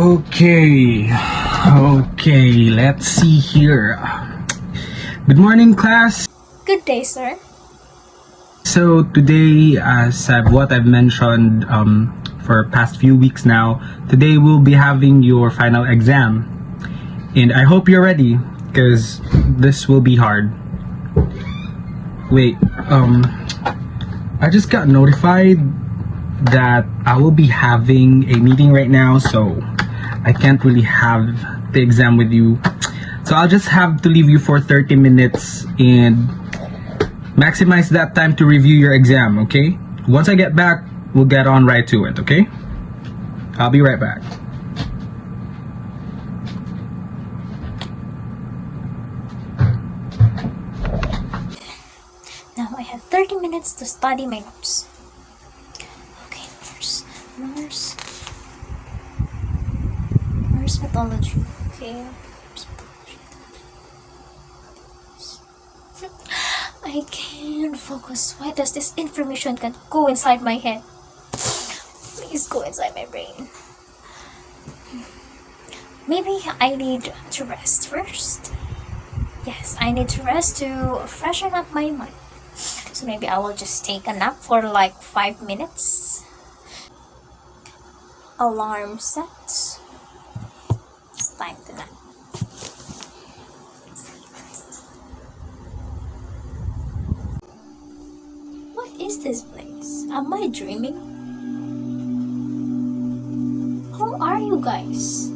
Okay, let's see here. Good morning, class. Good day, sir. So today, as what I've mentioned for past few weeks now, today we'll be having your final exam. And I hope you're ready, because this will be hard. Wait, I just got notified that I will be having a meeting right now, so I can't really have the exam with you. So I'll just have to leave you for 30 minutes and maximize that time to review your exam, okay? Once I get back, we'll get on right to it, okay? I'll be right back. Now I have 30 minutes to study my notes. Okay, Norse mythology. Okay, Norse mythology. I can't focus. Why does this information can't go inside my head? Please go inside my brain. Maybe I need to rest first. Yes, I need to rest to freshen up my mind. So maybe I will just take a nap for like 5 minutes. Alarm set. It's time to nap. What is this place? Am I dreaming? How are you guys?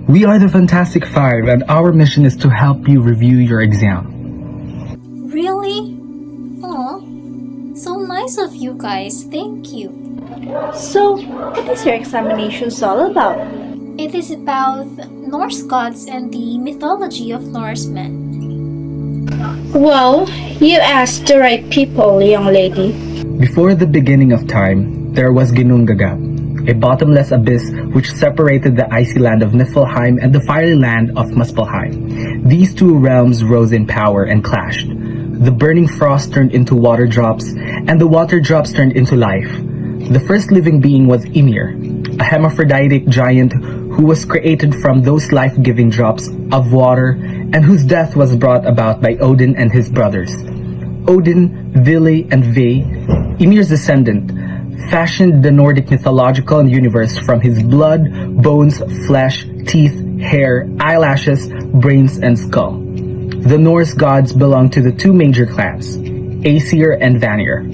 We are the Fantastic Five, and our mission is to help you review your exam. Really? Aw, so nice of you guys. Thank you. So, what is your examinations all about? It is about Norse gods and the mythology of Norsemen. Well, you asked the right people, young lady. Before the beginning of time, there was Ginnungagap, a bottomless abyss which separated the icy land of Niflheim and the fiery land of Muspelheim. These two realms rose in power and clashed. The burning frost turned into water drops, and the water drops turned into life. The first living being was Ymir, a hermaphroditic giant who was created from those life-giving drops of water and whose death was brought about by Odin and his brothers. Odin, Vili, and Ve, Ymir's descendant, fashioned the Nordic mythological universe from his blood, bones, flesh, teeth, hair, eyelashes, brains, and skull. The Norse gods belong to the two major clans, Aesir and Vanir.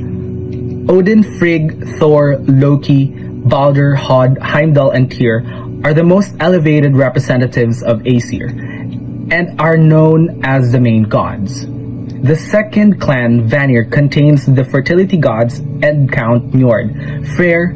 Odin, Frigg, Thor, Loki, Balder, Hod, Heimdall, and Tyr are the most elevated representatives of Aesir and are known as the main gods. The second clan, Vanir, contains the fertility gods and Count Njord, Freyr,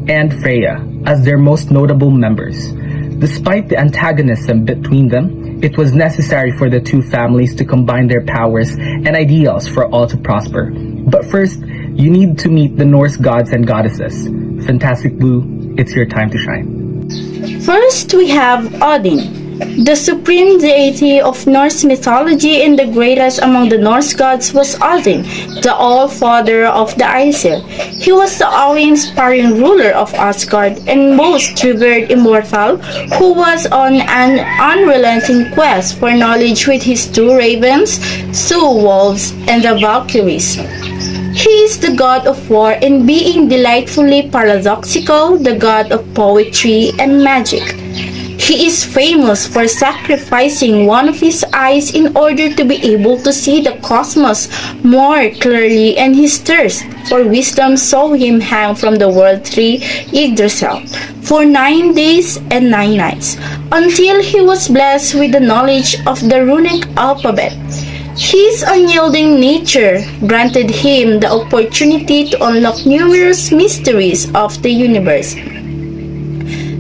and Freya as their most notable members. Despite the antagonism between them, it was necessary for the two families to combine their powers and ideals for all to prosper. But first, you need to meet the Norse gods and goddesses. Fantastic Blue, it's your time to shine. First, we have Odin. The supreme deity of Norse mythology and the greatest among the Norse gods was Odin, the All-Father of the Aesir. He was the awe-inspiring ruler of Asgard and most revered immortal who was on an unrelenting quest for knowledge with his two ravens, two wolves, and the Valkyries. He is the god of war and being delightfully paradoxical, the god of poetry and magic. He is famous for sacrificing one of his eyes in order to be able to see the cosmos more clearly, and his thirst for wisdom saw him hang from the world tree Yggdrasil for 9 days and 9 nights, until he was blessed with the knowledge of the runic alphabet. His unyielding nature granted him the opportunity to unlock numerous mysteries of the universe.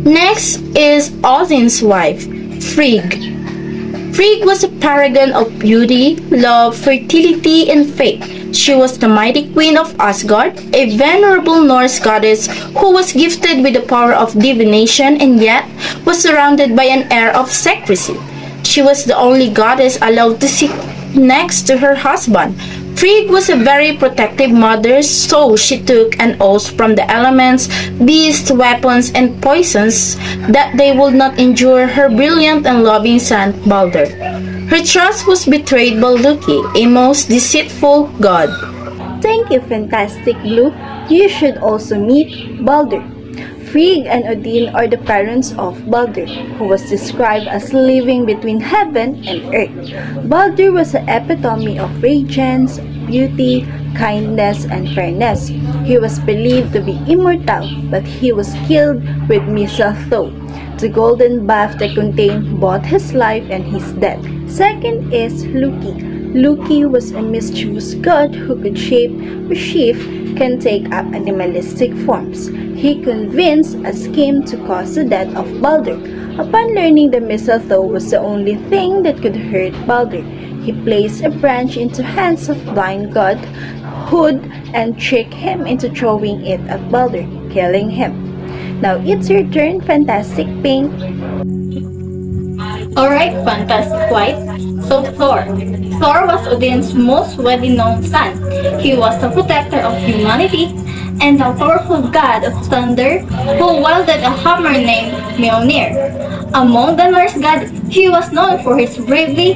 Next is Odin's wife, Frigg. Frigg was a paragon of beauty, love, fertility, and faith. She was the mighty queen of Asgard, a venerable Norse goddess who was gifted with the power of divination and yet was surrounded by an air of secrecy. She was the only goddess allowed to sit next to her husband. Frigg was a very protective mother, so she took an oath from the elements, beasts, weapons, and poisons that they would not injure her brilliant and loving son Balder. Her trust was betrayed by Loki, a most deceitful god. Thank you, Fantastic Blue. You should also meet Balder. Frigg and Odin are the parents of Balder, who was described as living between heaven and earth. Balder was the epitome of radiance, beauty, kindness, and fairness. He was believed to be immortal, but he was killed with mistletoe, the golden bath that contained both his life and his death. Second is Loki. Loki was a mischievous god who could shape or shift, can take up animalistic forms. He convinced a scheme to cause the death of Balder. Upon learning the mistletoe was the only thing that could hurt Balder, he placed a branch into hands of blind god Hod and tricked him into throwing it at Balder, killing him. Now it's your turn, Fantastic Pink. Alright, Fantastic White. So Thor. Thor was Odin's most widely known son. He was the protector of humanity and a powerful god of thunder who wielded a hammer named Mjolnir. Among the Norse gods, he was known for his bravery,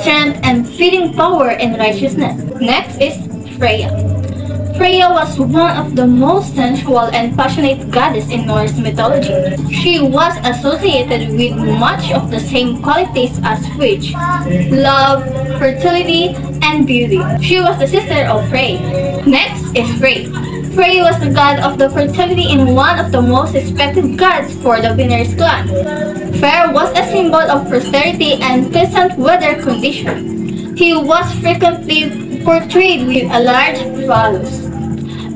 strength, and feeding power and righteousness. Next is Freya. Freya was one of the most sensual and passionate goddesses in Norse mythology. She was associated with much of the same qualities as Frigg: love, fertility, and beauty. She was the sister of Frey. Next is Frey. Frey was the god of the fertility and one of the most respected gods for the Vanir clan. Frey was a symbol of prosperity and pleasant weather conditions. He was frequently portrayed with a large phallus.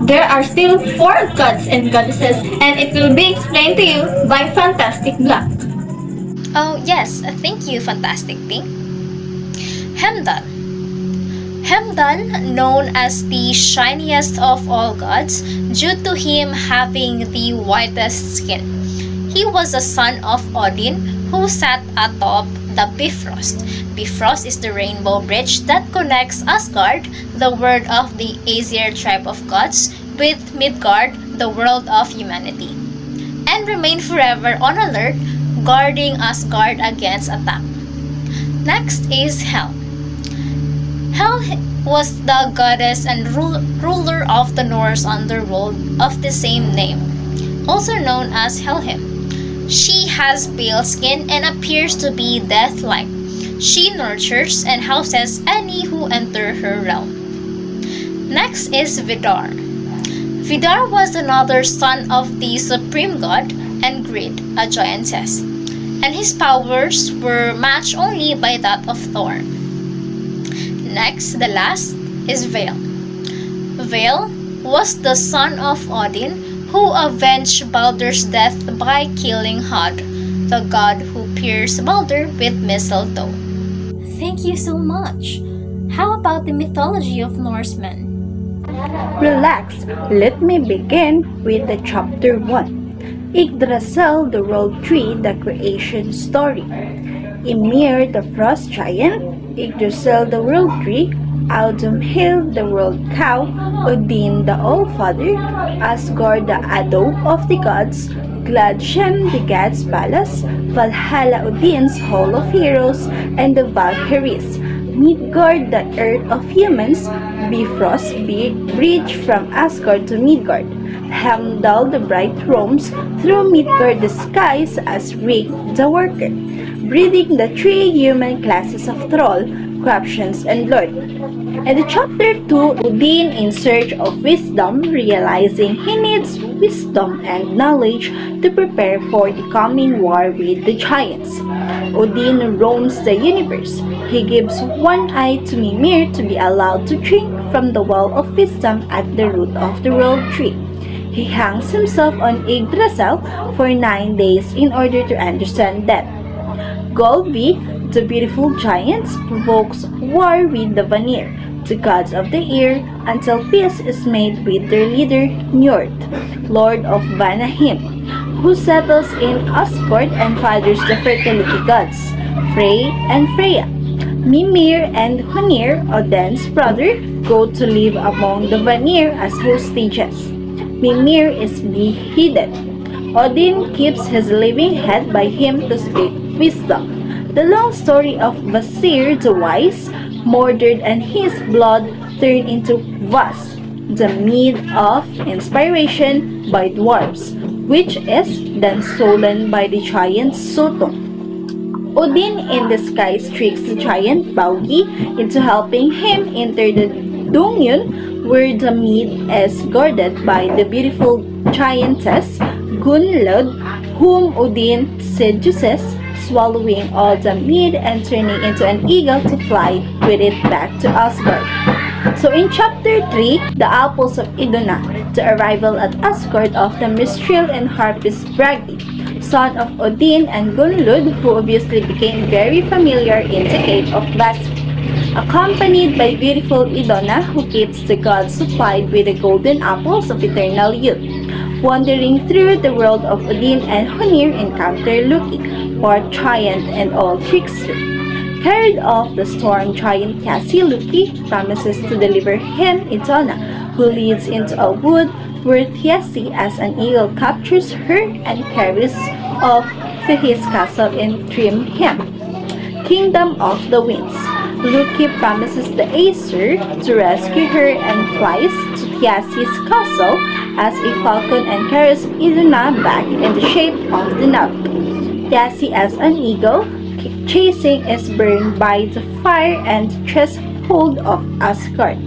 There are still 4 gods and goddesses, and it will be explained to you by Fantastic Black. Oh yes, thank you, Fantastic Pink. Heimdall. Heimdall, known as the shiniest of all gods due to him having the whitest skin. He was a son of Odin who sat atop the Bifrost. Bifrost is the rainbow bridge that connects Asgard, the world of the Aesir tribe of gods, with Midgard, the world of humanity, and remained forever on alert, guarding Asgard against attack. Next is Hel. Hel was the goddess and ruler of the Norse underworld of the same name, also known as Helheim. She has pale skin and appears to be death-like. She nurtures and houses any who enter her realm. Next is Vidar. Vidar was another son of the supreme god and Grid, a giantess, and his powers were matched only by that of Thor. Next, the last is Vel. Vel was the son of Odin who avenged Balder's death by killing Hod, the god who pierced Balder with mistletoe. Thank you so much. How about the mythology of Norsemen? Relax, let me begin with the chapter 1. Yggdrasil, the world tree, the creation story. Ymir the frost giant, Yggdrasil the world tree, Audumhild the world cow, Odin the all-father, Asgard the Ado of the gods, Gladshem the god's palace, Valhalla Odin's hall of heroes, and the Valkyries, Midgard the earth of humans, Bifrost bridge from Asgard to Midgard, Heimdall the bright roams through Midgard the skies as Rig the worker, breeding the three human classes of Troll, Corruptions, and Lord. And the chapter 2, Odin in search of wisdom, realizing he needs wisdom and knowledge to prepare for the coming war with the giants. Odin roams the universe. He gives one eye to Mimir to be allowed to drink from the well of wisdom at the root of the world tree. He hangs himself on Yggdrasil for 9 days in order to understand death. Golvi, the beautiful giants, provokes war with the Vanir, the gods of the air, until peace is made with their leader Njord, lord of Vanaheim, who settles in Asgard and fathers the fertility gods, Frey and Freya. Mimir and Honir, Odin's brother, go to live among the Vanir as hostages. Mimir is beheaded. Odin keeps his living head by him to speak wisdom. The long story of Vasir the wise, murdered and his blood turned into Vas, the mead of inspiration by dwarves, which is then stolen by the giant Suttung. Odin in disguise tricks the giant Baugi into helping him enter the Dungeon, where the mead is guarded by the beautiful giantess Gunnlod, whom Odin seduces, swallowing all the mead and turning into an eagle to fly with it back to Asgard. So in chapter 3, the apples of Iduna, the arrival at Asgard of the Mistral and harpist Bragi, son of Odin and Gunnlod, who obviously became very familiar in the cave of Vasir, accompanied by beautiful Iduna, who keeps the gods supplied with the golden apples of eternal youth. Wandering through the world of Odin and Honir, encounter Loki, part giant and all trickster. Carried off the storm giant Cassie, Loki promises to deliver him Iduna, who leads into a wood where Thiassi as an eagle captures her and carries off to his castle in Thrymheim, kingdom of the winds. Loki promises the Aesir to rescue her and flies to Thiassi's castle as a falcon and carries Iduna back in the shape of the Nug. Thiassi as an eagle chasing is burned by the fire and threshold of Asgard.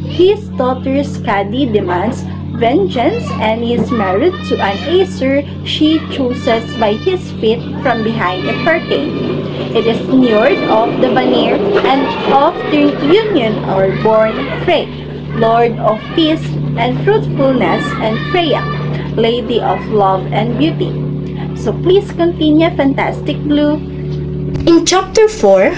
His daughter Skadi demands vengeance and is married to an Aesir she chooses by his feet from behind a curtain. It is Njord of the Vanir and of their union are born Frey, Lord of Peace and Fruitfulness, and Freya, Lady of Love and Beauty. So please continue, Fantastic Blue. In chapter 4,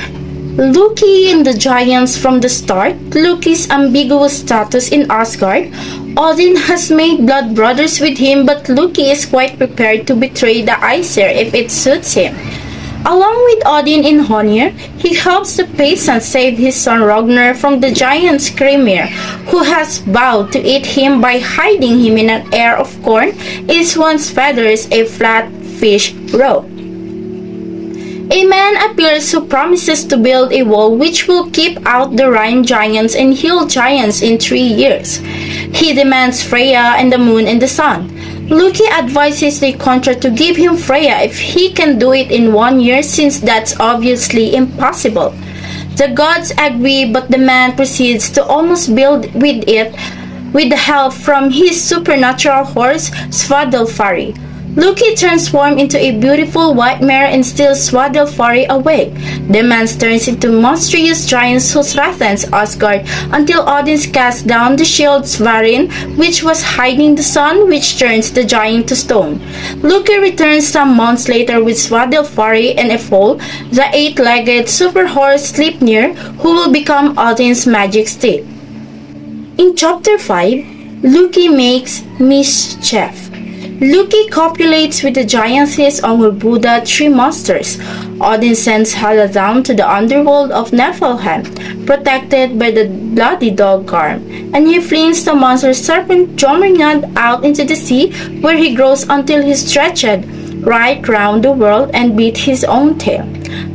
Loki and the giants from the start, Loki's ambiguous status in Asgard. Odin has made blood brothers with him, but Loki is quite prepared to betray the Aesir if it suits him. Along with Odin in Honir, he helps the peasants save his son Ragnar from the giant Skrimir, who has vowed to eat him by hiding him in an ear of corn, is one's feathers a flat fish roe. A man appears who promises to build a wall which will keep out the Rhine giants and hill giants in 3 years. He demands Freya and the moon and the sun. Loki advises the contract to give him Freya if he can do it in 1 year, since that's obviously impossible. The gods agree, but the man proceeds to almost build with it with the help from his supernatural horse Svadilfari. Loki transforms into a beautiful white mare and steals Svadilfari away. The man turns into monstrous giants who threatens Asgard until Odin casts down the shield Svarin, which was hiding the sun, which turns the giant to stone. Loki returns some months later with Svadilfari and a foal, the 8-legged super horse Sleipnir, who will become Odin's magic stick. In chapter 5, Loki makes mischief. Loki copulates with the giantess on her Buddha tree monsters. Odin sends Hela down to the underworld of Niflheim, protected by the bloody dog Garm, and he flings the monster serpent Jormungand out into the sea, where he grows until he stretched right round the world and beat his own tail.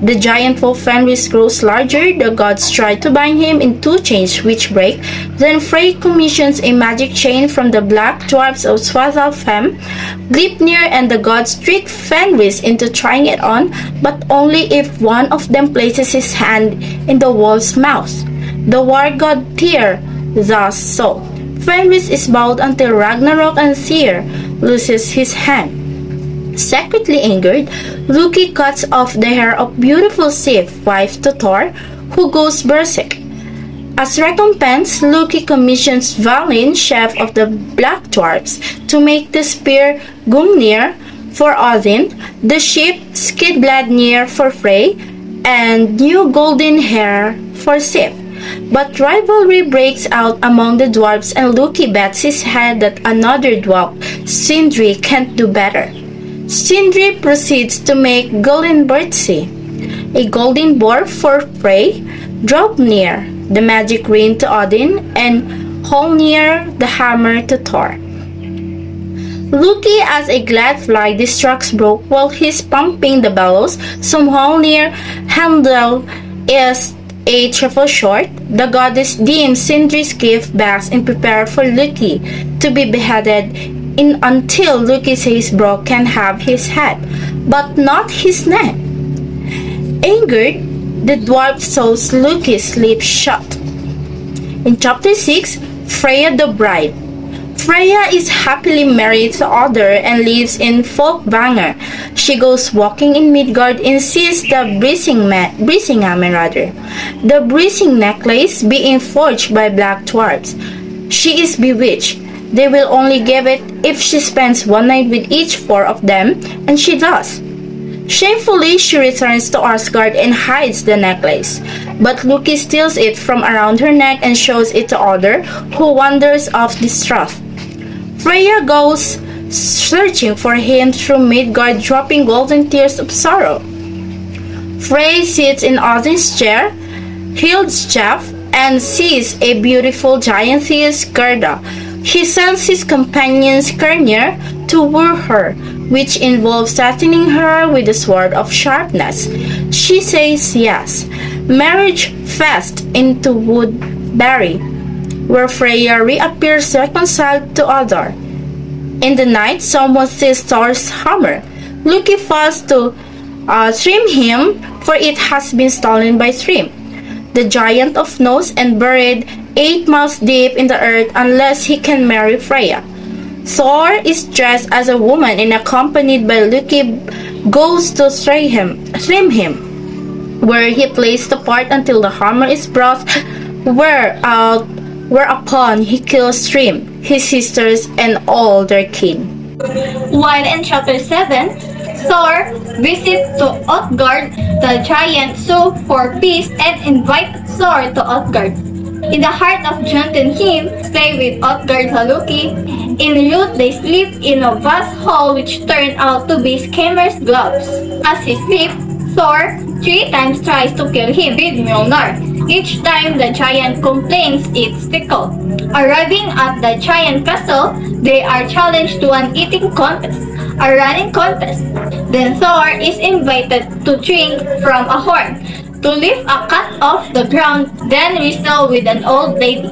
The giant wolf Fenris grows larger. The gods try to bind him in two chains which break. Then Frey commissions a magic chain from the black dwarfs of Svartalfheim. Gleipnir and the gods trick Fenris into trying it on, but only if one of them places his hand in the wolf's mouth. The war god Tyr does so. Fenris is bound until Ragnarok, and Tyr loses his hand. Secretly angered, Loki cuts off the hair of beautiful Sif, wife to Thor, who goes berserk. As recompense, Loki commissions Valin, chef of the Black Dwarfs, to make the spear Gungnir for Odin, the ship Skidbladnir for Frey, and new golden hair for Sif. But rivalry breaks out among the dwarfs, and Loki bets his head that another dwarf, Sindri, can't do better. Sindri proceeds to make Gullinburtsi, a golden boar for Frey, Draupnir, the magic ring to Odin, and Holnir, the hammer to Thor. Loki, as a glad fly, distracts Brok while he's pumping the bellows. Some Holnir handle is a trifle short. The goddess deems Sindri's gift bags and prepare for Loki to be beheaded until Loki says Brok can have his head, but not his neck. Angered, the dwarf sews Loki's lips shut. In chapter 6, Freya the Bride. Freya is happily married to Other and lives in Folkvanger. She goes walking in Midgard and sees the the breathing necklace being forged by black dwarfs. She is bewitched. They will only give it if she spends one night with each four of them, and she does. Shamefully, she returns to Asgard and hides the necklace, but Loki steals it from around her neck and shows it to Other, who wanders off distraught. Freya goes searching for him through Midgard, dropping golden tears of sorrow. Frey sits in Odin's chair, Hild's staff, and sees a beautiful giantess, Gerda. He sends his companion Skirnir to woo her, which involves threatening her with a sword of sharpness. She says yes. Marriage fest into Woodbury, where Freya reappears reconciled to Other. In the night, someone sees Thor's hammer. Loki falls to Thrym him, for it has been stolen by Thrym, the giant of Nos, and buried 8 miles deep in the earth unless he can marry Freya. Thor is dressed as a woman and accompanied by Loki goes to Thrym him, where he plays the part until the hammer is brought, whereupon he kills Thrym, his sisters, and all their kin. While in chapter 7, Thor visits to Utgard, the giant, sue for peace and invite Thor to Utgard. In the heart of Jotunheim, stay with Utgard Loki. En route, they sleep in a vast hall which turned out to be Skimmer's gloves. As he sleeps, Thor 3 times tries to kill him with Mjolnir. Each time, the giant complains it's fickle. Arriving at the giant castle, they are challenged to an eating contest, a running contest. Then Thor is invited to drink from a horn, to lift a cat off the ground, then wrestle with an old lady.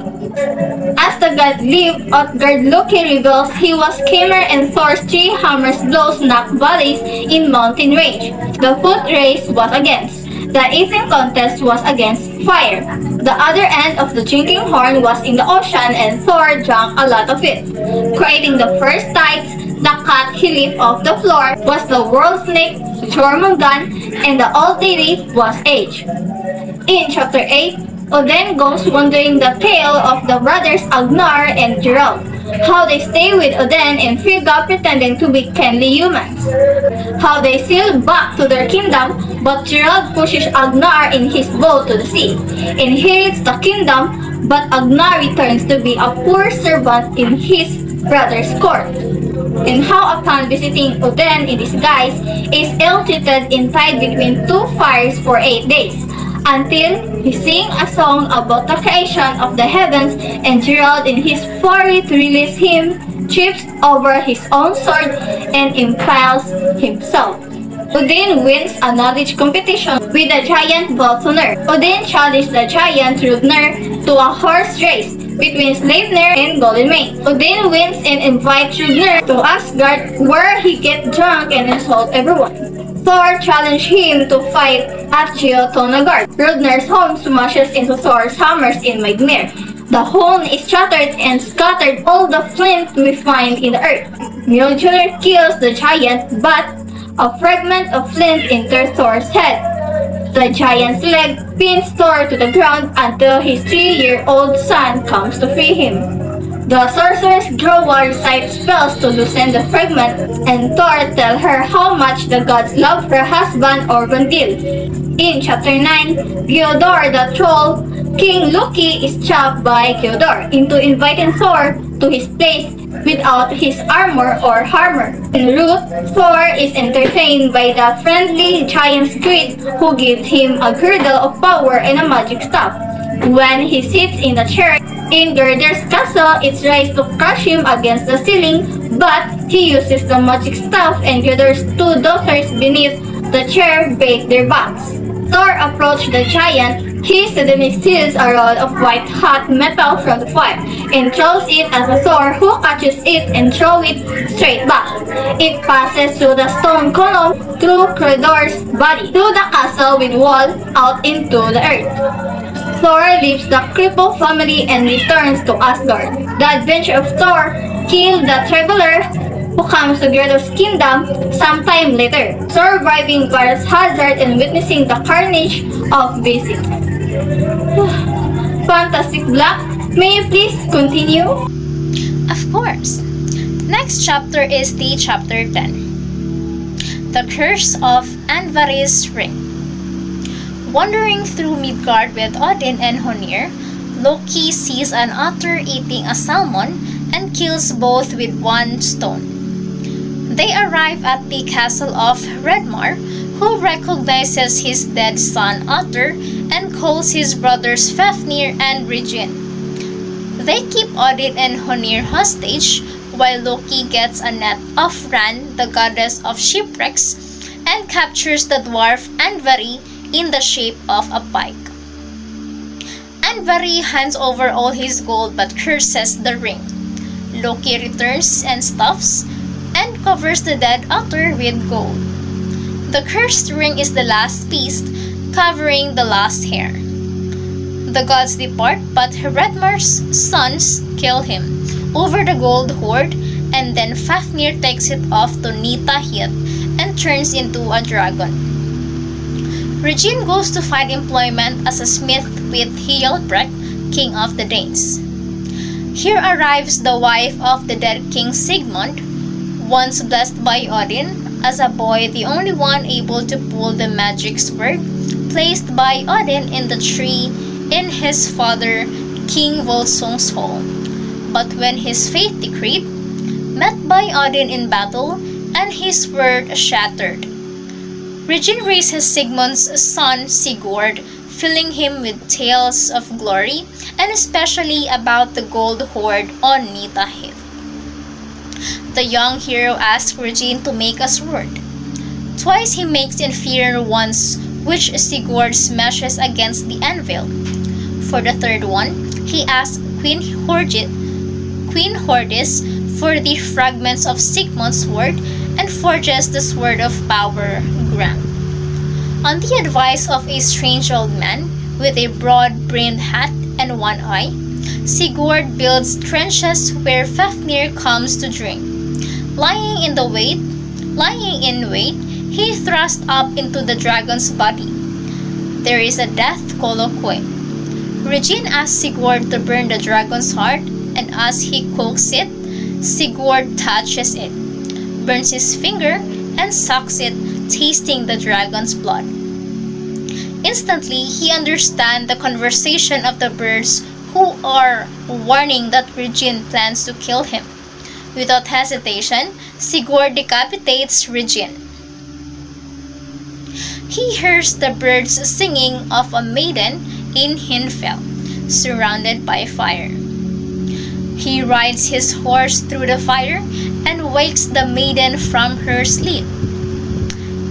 As the god leave, Utgard Loki reveals he was Skimmer, and Thor's 3 hammers blows knocked bodies in mountain range. The foot race was against. The eating contest was against fire. The other end of the drinking horn was in the ocean, and Thor drank a lot of it. Creating the first tides, the cat he lifted off the floor was the world snake Jormungand, and the old lady was Age. In chapter 8, Odin goes wondering the tale of the brothers Agnar and Gerald, how they stay with Odin and Frigga pretending to be kindly humans, how they sail back to their kingdom, but Gerald pushes Agnar in his boat to the sea, inherits the kingdom, but Agnar returns to be a poor servant in his brother's court. and how upon visiting Odin in disguise is ill-treated and tied between two fires for 8 days, until he sing a song about the creation of the heavens, and Gerald in his fury to release him trips over his own sword and impales himself. Odin wins a knowledge competition with the giant Volsunr. Odin challenged the giant Rudnir to a horse race between Sleipnir and Goldenmane. Odin wins and invites Rudnir to Asgard, where he gets drunk and insults everyone. Thor challenged him to fight at Jotunheim. Rudnir's home smashes into Thor's hammers in Mignir. The home is shattered and scattered all the flint we find in the earth. Mjolnir kills the giant, but a fragment of flint enters Thor's head. The giant's leg pins Thor to the ground until his 3-year-old son comes to free him. The sorceress Groa recites spells to loosen the fragment, and Thor tells her how much the gods love her husband Orvandil. In chapter 9, Geodor the troll, King Loki is trapped by Geodor into inviting Thor to his place without his armor or hammer. En route, Thor is entertained by the friendly giant Squid, who gives him a girdle of power and a magic staff. When he sits in the chair in Gerder's castle, it tries to crush him against the ceiling, but he uses the magic staff, and Gerder's 2 daughters beneath the chair break their backs. Thor approached the giant. He suddenly steals a rod of white hot metal from the fire and throws it at Thor, who catches it and throws it straight back. It passes through the stone column, through Gerder's body, through the castle with wall out into the earth. Thor leaves the crippled family and returns to Asgard. The adventure of Thor kills the traveler who comes to Gerder's kingdom sometime later, surviving Varus hazard and witnessing the carnage of Basic. Fantastic Black, may you please continue? Of course. Next chapter is the chapter 10. The Curse of Andvari's Ring. Wandering through Midgard with Odin and Honir, Loki sees an otter eating a salmon and kills both with one stone. They arrive at the castle of Redmar, who recognizes his dead son Otter and calls his brothers Fafnir and Regin. They keep Odin and Honir hostage, while Loki gets a net of Ran, the goddess of shipwrecks, and captures the dwarf Andvari in the shape of a pike. Andvari hands over all his gold but curses the ring. Loki returns and stuffs and covers the dead otter with gold. The cursed ring is the last piece, covering the last hair. The gods depart, but Redmar's sons kill him over the gold hoard, and then Fafnir takes it off to Nitahit and turns into a dragon. Regin goes to find employment as a smith with Hielbrek, king of the Danes. Here arrives the wife of the dead king Sigmund, once blessed by Odin, as a boy the only one able to pull the magic sword placed by Odin in the tree in his father King Volsung's hall. But when his fate decreed, met by Odin in battle, and his sword shattered. Regin raises Sigmund's son Sigurd, filling him with tales of glory, and especially about the gold hoard on Nitahit. The young hero asks Regin to make a sword. Twice he makes inferior ones, which Sigurd smashes against the anvil. For the third one, he asks Queen Hordis for the fragments of Sigmund's sword and forges the Sword of Power, Gram. On the advice of a strange old man with a broad-brimmed hat and one eye, Sigurd builds trenches where Fafnir comes to drink. Lying in wait, he thrusts up into the dragon's body. There is a death colloquy. Regin asks Sigurd to burn the dragon's heart, and as he cooks it, Sigurd touches it, burns his finger, and sucks it, tasting the dragon's blood. Instantly, he understands the conversation of the birds, who are warning that Regin plans to kill him. Without hesitation, Sigurd decapitates Regin. He hears the birds singing of a maiden in Hinfell, surrounded by fire. He rides his horse through the fire and wakes the maiden from her sleep.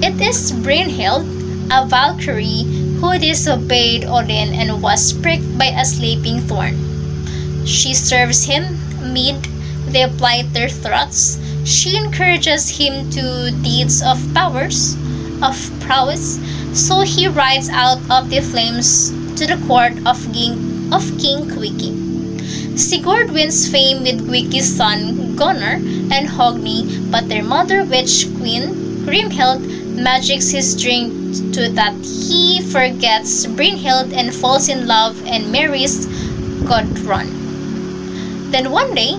It is Brynhild, a Valkyrie, who disobeyed Odin and was pricked by a sleeping thorn. She serves him mead, they apply their throats. She encourages him to deeds of prowess, so he rides out of the flames to the court of King Gwiki. Sigurd wins fame with Gwiki's son Gunnar and Hogni, but their mother witch queen Grimhild magics his drink to that he forgets Brynhild and falls in love and marries Gudrun. Then one day,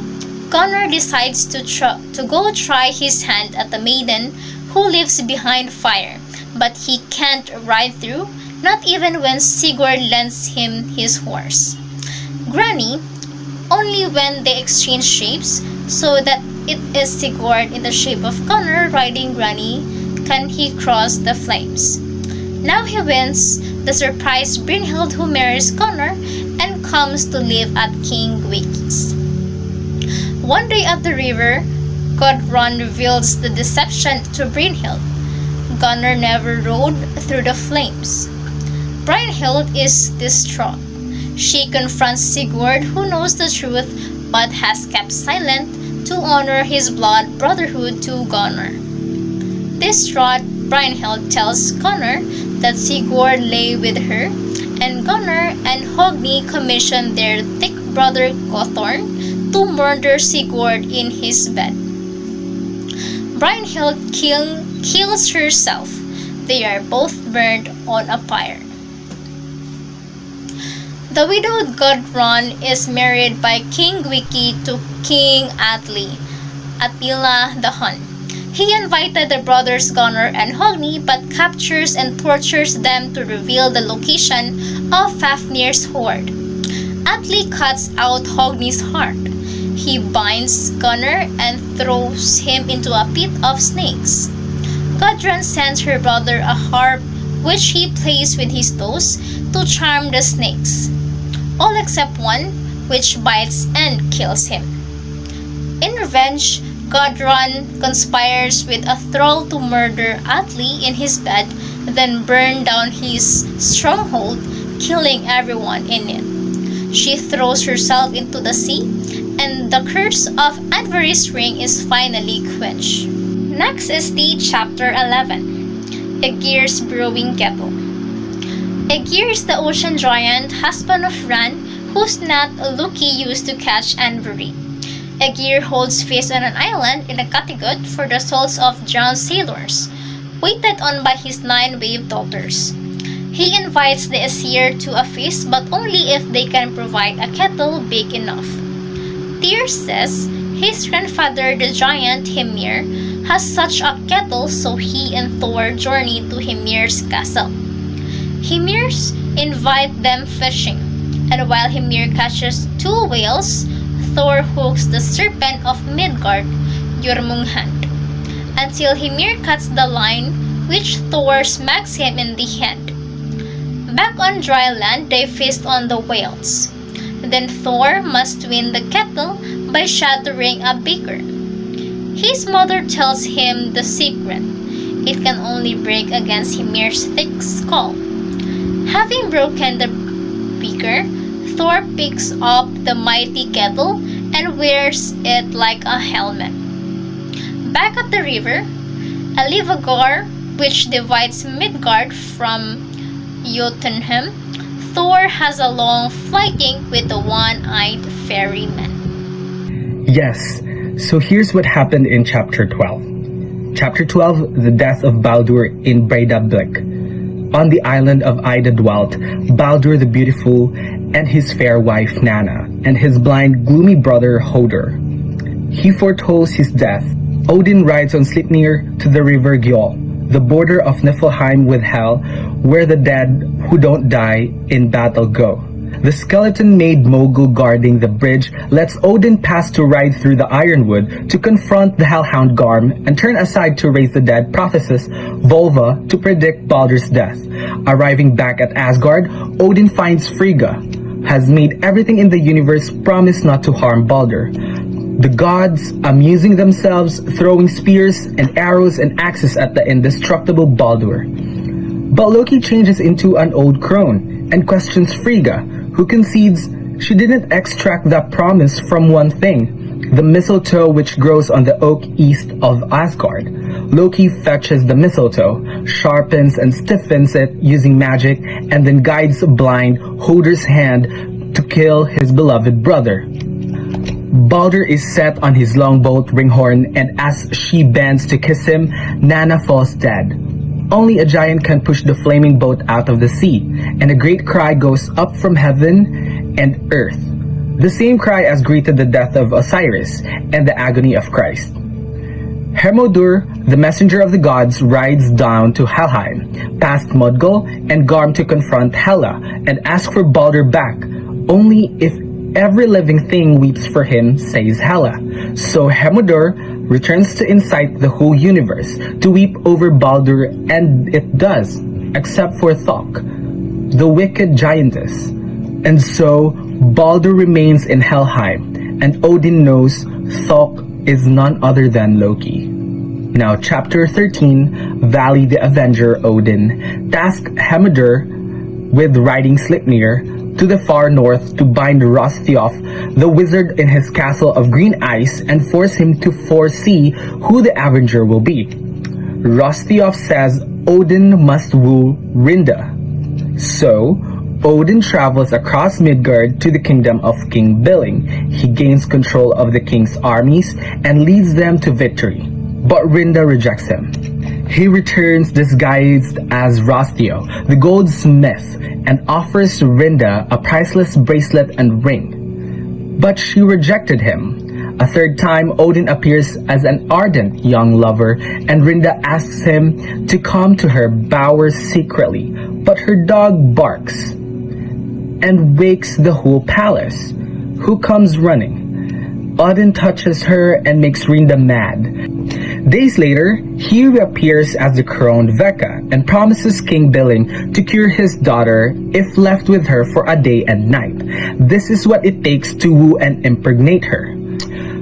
Gunnar decides to go try his hand at the maiden who lives behind fire, but he can't ride through, not even when Sigurd lends him his horse. Grani, only when they exchange shapes, so that it is Sigurd in the shape of Gunnar riding Grani, can he cross the flames. Now he wins the surprised Brynhild, who marries Gunnar and comes to live at King Gwiki's. One day at the river, Gudrun reveals the deception to Brynhild. Gunnar never rode through the flames. Brynhild is distraught. She confronts Sigurd, who knows the truth but has kept silent to honor his blood brotherhood to Gunnar. Distraught, Brynhild tells Gunnar that Sigurd lay with her, and Gunnar and Hogni commission their thick brother Gothorn to murder Sigurd in his bed. Brynhild kills herself. They are both burned on a pyre. The widowed Gudrun is married by King Gwiki to King Attila the Hun. He invited the brothers Gunnar and Hogni but captures and tortures them to reveal the location of Fafnir's hoard. Atli cuts out Hogni's heart. He binds Gunnar and throws him into a pit of snakes. Gudrun sends her brother a harp which he plays with his toes to charm the snakes, all except one, which bites and kills him. In revenge, Gudrun conspires with a thrall to murder Atli in his bed, then burn down his stronghold, killing everyone in it. She throws herself into the sea, and the curse of Andvari's ring is finally quenched. Next is the chapter 11, Aegir's Brewing Kettle. Aegir is the ocean giant, husband of Ran, whose net Loki used to catch Andvari. Aegir holds feast on an island in the Kattegat for the souls of drowned sailors, waited on by his 9 wave daughters. He invites the Aesir to a feast, but only if they can provide a kettle big enough. Tyr says his grandfather, the giant Hymir, has such a kettle, so he and Thor journey to Hymir's castle. Hymir invite them fishing, and while Hymir catches 2 whales, Thor hooks the serpent of Midgard, Jormunghand, until Hymir cuts the line, which Thor smacks him in the head. Back on dry land, they feast on the whales. Then Thor must win the kettle by shattering a beaker. His mother tells him the secret. It can only break against Hymir's thick skull. Having broken the beaker, Thor picks up the mighty kettle and wears it like a helmet. Back at the river, Alivagar, which divides Midgard from Jotunheim, Thor has a long fighting with the one-eyed ferryman. Yes, so here's what happened in chapter 12. Chapter 12, the death of Baldur in Breidablik. On the island of Ida dwelt Baldur the Beautiful and his fair wife Nanna, and his blind, gloomy brother Hoder. He foretells his death. Odin rides on Sleipnir to the river Gjoll, the border of Niflheim with Hel, where the dead who don't die in battle go. The skeleton-made mogul guarding the bridge lets Odin pass to ride through the ironwood to confront the hellhound Garm and turn aside to raise the dead prophetess Volva to predict Baldur's death. Arriving back at Asgard, Odin finds Frigga has made everything in the universe promise not to harm Baldur. The gods amusing themselves, throwing spears and arrows and axes at the indestructible Baldur. But Loki changes into an old crone and questions Frigga, who concedes she didn't extract that promise from one thing, the mistletoe which grows on the oak east of Asgard. Loki fetches the mistletoe, sharpens and stiffens it using magic, and then guides blind Hodor's hand to kill his beloved brother. Baldur is set on his longboat Ringhorn, and as she bends to kiss him, Nanna falls dead. Only a giant can push the flaming boat out of the sea, and a great cry goes up from heaven and earth. The same cry as greeted the death of Osiris and the agony of Christ. Hermodur, the messenger of the gods, rides down to Helheim, past Mudgol and Garm to confront Hela and ask for Baldur back, only if every living thing weeps for him, says Hela. So Hermodur returns to incite the whole universe to weep over Baldur, and it does, except for Thok, the wicked giantess. And so Baldur remains in Helheim, and Odin knows Thok is none other than Loki. Now, Chapter 13, Vali the Avenger Odin tasked Hermodur with riding Sleipnir to the far north to bind Hrothiof, the wizard in his castle of green ice, and force him to foresee who the Avenger will be. Hrothiof says Odin must woo Rinda. So, Odin travels across Midgard to the kingdom of King Billing. He gains control of the king's armies and leads them to victory. But Rinda rejects him. He returns disguised as Hrothio, the goldsmith, and offers Rinda a priceless bracelet and ring. But she rejected him. A third time, Odin appears as an ardent young lover, and Rinda asks him to come to her bower secretly. But her dog barks and wakes the whole palace, who comes running. Odin touches her and makes Rinda mad. Days later, he reappears as the crowned Vecca and promises King Billing to cure his daughter if left with her for a day and night. This is what it takes to woo and impregnate her.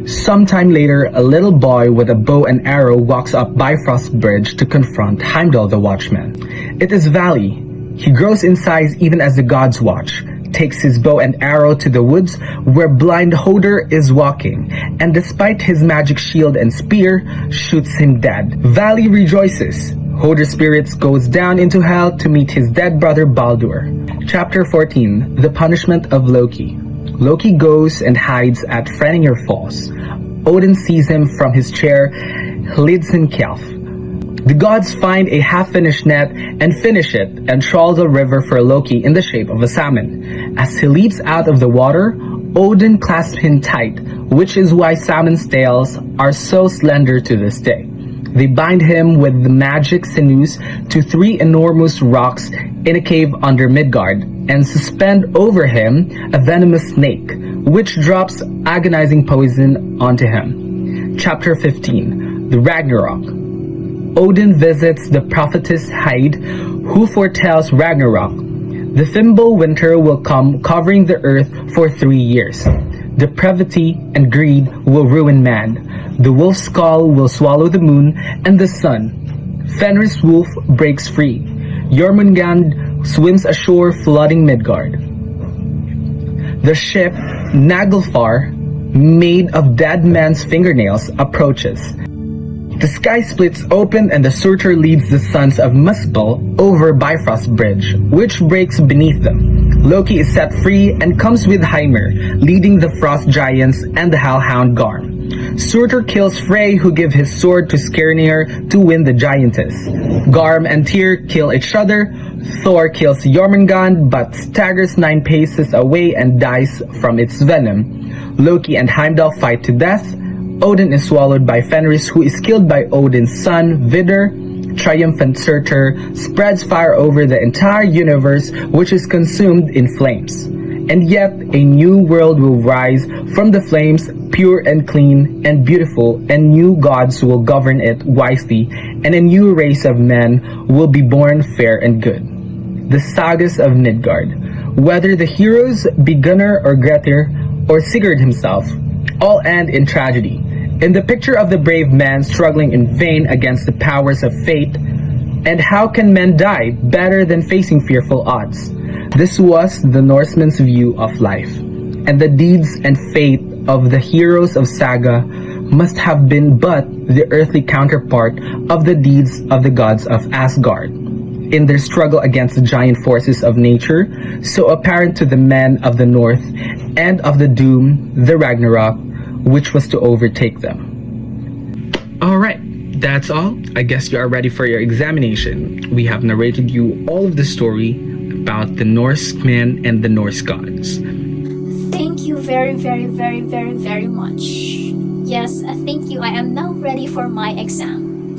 Sometime later, a little boy with a bow and arrow walks up Bifrost Bridge to confront Heimdall the Watchman. It is Vali. He grows in size even as the gods watch, takes his bow and arrow to the woods where blind Hodor is walking, and despite his magic shield and spear, shoots him dead. Vali rejoices. Hodor's spirit goes down into hell to meet his dead brother Baldur. Chapter 14, The Punishment of Loki. Loki goes and hides at Fenrir Falls. Odin sees him from his chair, Hlidsinkjalf. The gods find a half-finished net and finish it and trawl the river for Loki in the shape of a salmon. As he leaps out of the water, Odin clasps him tight, which is why salmon's tails are so slender to this day. They bind him with the magic sinews to 3 enormous rocks in a cave under Midgard and suspend over him a venomous snake, which drops agonizing poison onto him. Chapter 15, The Ragnarok. Odin visits the prophetess Heid, who foretells Ragnarok. The Fimbul winter will come, covering the earth for 3 years. Depravity and greed will ruin man. The wolf's skull will swallow the moon and the sun. Fenrir's wolf breaks free. Jormungand swims ashore, flooding Midgard. The ship Naglfar, made of dead man's fingernails, approaches. The sky splits open and the Surtur leads the sons of Muspel over Bifrost Bridge, which breaks beneath them. Loki is set free and comes with Hymir, leading the Frost Giants and the Hellhound Garm. Surtur kills Frey, who gives his sword to Skirnir to win the giantess. Garm and Tyr kill each other. Thor kills Jormungand but staggers 9 paces away and dies from its venom. Loki and Heimdall fight to death. Odin is swallowed by Fenris, who is killed by Odin's son, Vidar. Triumphant Surtur spreads fire over the entire universe, which is consumed in flames. And yet, a new world will rise from the flames, pure and clean and beautiful, and new gods will govern it wisely, and a new race of men will be born fair and good. The sagas of Midgard, whether the heroes be Gunnar or Grettir or Sigurd himself, all end in tragedy. In the picture of the brave man struggling in vain against the powers of fate, and how can men die better than facing fearful odds? This was the Norsemen's view of life, and the deeds and fate of the heroes of saga must have been but the earthly counterpart of the deeds of the gods of Asgard. In their struggle against the giant forces of nature, so apparent to the men of the north, and of the doom, the Ragnarok, which was to overtake them. Alright, that's all. I guess you are ready for your examination. We have narrated you all of the story about the Norsemen and the Norse gods. Thank you very, very, very, very, very much. Yes, thank you. I am now ready for my exam.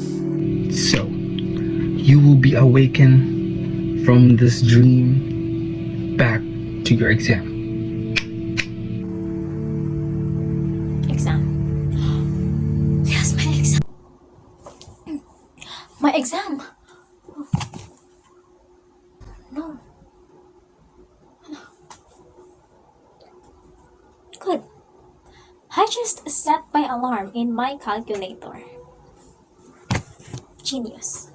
So, you will be awakened from this dream back to your exam. Exam. Yes, my exam. My exam. No. Good. I just set my alarm in my calculator. Genius.